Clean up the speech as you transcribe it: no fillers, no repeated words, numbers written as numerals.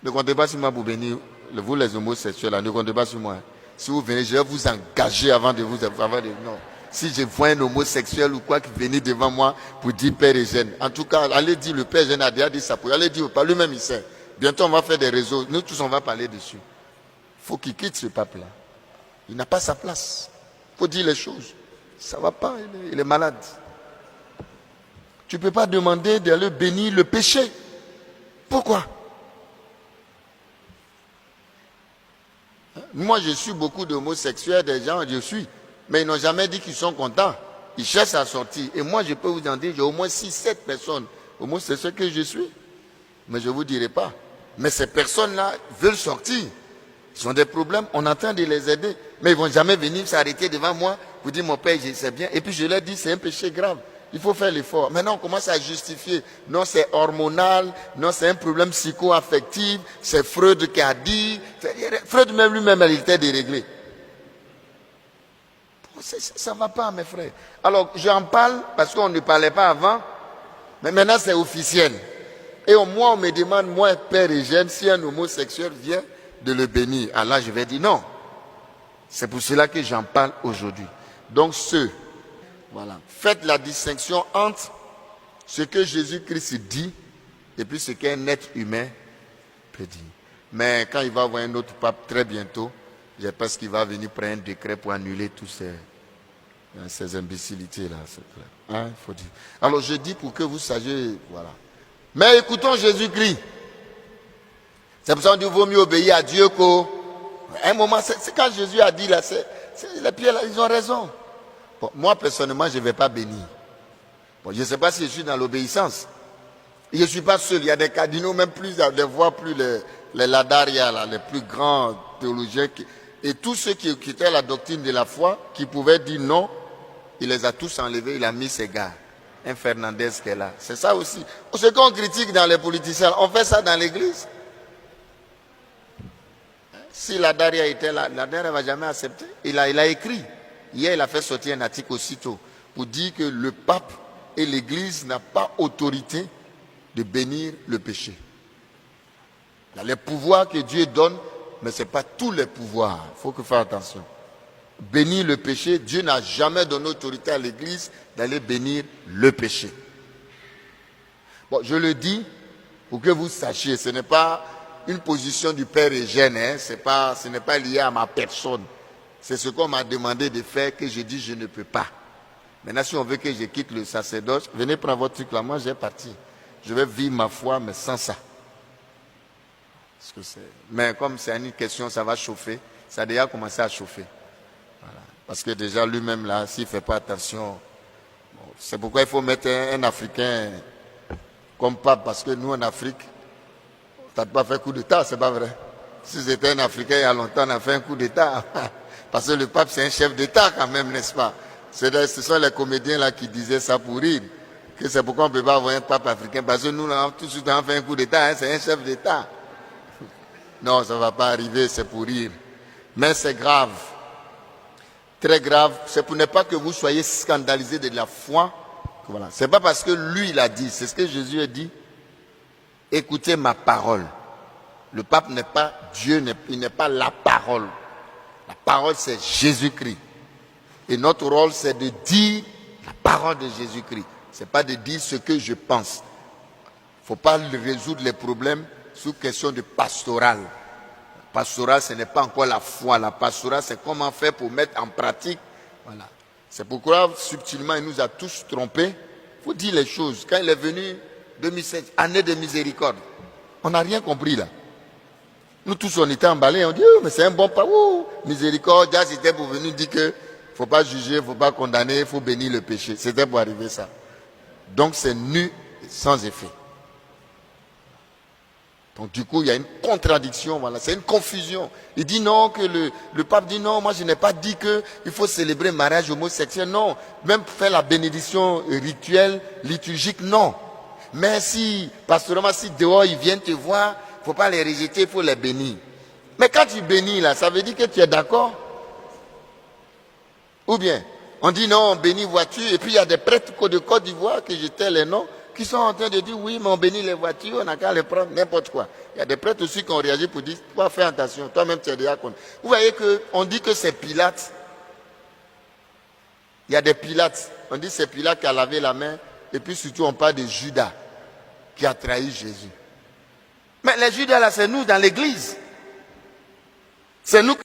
Ne comptez pas sur moi pour bénir, vous les homosexuels, là, ne comptez pas sur moi. Si vous venez, je vais vous engager avant de vous... non. Si je vois un homosexuel ou quoi qui venait devant moi pour dire Père Eugène, en tout cas, allez dire, le Père Eugène a déjà dit ça pour allez dire, pas lui-même il sait. Bientôt on va faire des réseaux, nous tous on va parler dessus. Il faut qu'il quitte ce pape-là. Il n'a pas sa place. Il faut dire les choses. Ça ne va pas, il est malade. Tu ne peux pas demander d'aller bénir le péché. Pourquoi? Moi, je suis beaucoup d'homosexuels, des gens, je suis. Mais ils n'ont jamais dit qu'ils sont contents. Ils cherchent à sortir. Et moi, je peux vous en dire, j'ai au moins 6-7 personnes homosexuelles que je suis. Mais je ne vous dirai pas. Mais ces personnes-là veulent sortir. Ils ont des problèmes, on est en train de les aider. Mais ils ne vont jamais venir s'arrêter devant moi pour dire, mon père, je sais bien. Et puis je leur dis, c'est un péché grave. Il faut faire l'effort. Maintenant, on commence à justifier. Non, c'est hormonal. Non, c'est un problème psycho-affectif. C'est Freud qui a dit. Freud même lui-même, il était déréglé. Ça ne va pas, mes frères. Alors, j'en parle parce qu'on ne parlait pas avant. Mais maintenant, c'est officiel. Et au moins, on me demande, moi, Père Eugène, si un homosexuel vient de le bénir. Alors, je vais dire non. C'est pour cela que j'en parle aujourd'hui. Donc, voilà. Faites la distinction entre ce que Jésus-Christ dit et puis ce qu'un être humain peut dire. Mais quand il va avoir un autre pape très bientôt, je pense qu'il va venir prendre un décret pour annuler tous ces imbécilités-là. Hein, faut dire. Alors je dis pour que vous sachiez, voilà. Mais écoutons Jésus-Christ. C'est pour ça qu'on dit qu'il vaut mieux obéir à Dieu qu'au... À un moment, c'est quand Jésus a dit là, les pierres, ils ont raison. Bon, moi, personnellement, je ne vais pas bénir. Bon, je ne sais pas si je suis dans l'obéissance. Je ne suis pas seul. Il y a des cardinaux, même plus, des voix plus les Ladaria, là, les plus grands théologiens. Et tous ceux qui écoutaient la doctrine de la foi, qui pouvaient dire non, il les a tous enlevés, il a mis ses gars. Un Fernandez qui est là. C'est ça aussi. Ce qu'on critique dans les politiciens, on fait ça dans l'église. Si Ladaria était là, Ladaria ne va jamais accepter. Il a écrit. Hier, il a fait sortir un article aussitôt pour dire que le pape et l'église n'ont pas autorité de bénir le péché. Il y a les pouvoirs que Dieu donne, mais ce n'est pas tous les pouvoirs. Il faut que faire attention. Bénir le péché, Dieu n'a jamais donné autorité à l'église d'aller bénir le péché. Bon, je le dis pour que vous sachiez, ce n'est pas une position du Père Eugène, hein, ce n'est pas lié à ma personne. C'est ce qu'on m'a demandé de faire que je dis je ne peux pas. Maintenant, si on veut que je quitte le sacerdoce, venez prendre votre truc là, moi j'ai parti. Je vais vivre ma foi, mais sans ça. Mais comme c'est une question, ça va chauffer. Ça a déjà commencé à chauffer. Voilà. Parce que déjà lui-même là, s'il ne fait pas attention, bon, c'est pourquoi il faut mettre un Africain comme pape, parce que nous en Afrique, tu n'as pas fait coup d'État, c'est pas vrai. Si c'était un Africain il y a longtemps, on a fait un coup d'État. Parce que le pape c'est un chef d'État quand même, n'est-ce pas? Ce sont les comédiens là qui disaient ça pour rire. Que c'est pourquoi on ne peut pas avoir un pape africain. Parce que nous, tout de suite, on fait un coup d'État, hein, c'est un chef d'État. Non, ça ne va pas arriver, c'est pour rire. Mais c'est grave. Très grave. C'est pour ne pas que vous soyez scandalisés de la foi. Voilà. Ce n'est pas parce que lui, il a dit. C'est ce que Jésus a dit. Écoutez ma parole. Le pape n'est pas Dieu, il n'est pas la parole. La parole, c'est Jésus-Christ. Et notre rôle, c'est de dire la parole de Jésus-Christ. Ce n'est pas de dire ce que je pense. Il ne faut pas résoudre les problèmes sous question de pastoral. La pastoral, ce n'est pas encore la foi. La pastoral, c'est comment faire pour mettre en pratique. Voilà. C'est pourquoi, subtilement, il nous a tous trompés. Il faut dire les choses. Quand il est venu, 2007, année de miséricorde, on n'a rien compris là. Nous tous, on était emballés. On dit, oh, mais c'est un bon pas. Oh, miséricorde, c'était pour venir dire que il ne faut pas juger, il ne faut pas condamner, il faut bénir le péché. C'était pour arriver ça. Donc c'est nu et sans effet. Donc du coup, il y a une contradiction, voilà, c'est une confusion. Il dit non, que le pape dit non, moi je n'ai pas dit qu'il faut célébrer le mariage homosexuel, non. Même faire la bénédiction rituelle, liturgique, non. Mais si, pastoralement, si dehors ils viennent te voir, il ne faut pas les rejeter, il faut les bénir. Mais quand tu bénis là, ça veut dire que tu es d'accord? Ou bien, on dit non, on bénit voiture, et puis il y a des prêtres de Côte d'Ivoire, que j'étais les noms, qui sont en train de dire, oui, mais on bénit les voitures, on n'a qu'à les prendre, n'importe quoi. Il y a des prêtres aussi qui ont réagi pour dire, toi, fais attention, toi-même, tu es diacre. Vous voyez qu'on dit que c'est Pilate. Il y a des Pilates. On dit que c'est Pilate qui a lavé la main. Et puis surtout, on parle de Judas qui a trahi Jésus. Mais les Judas, là, c'est nous dans l'église. C'est nous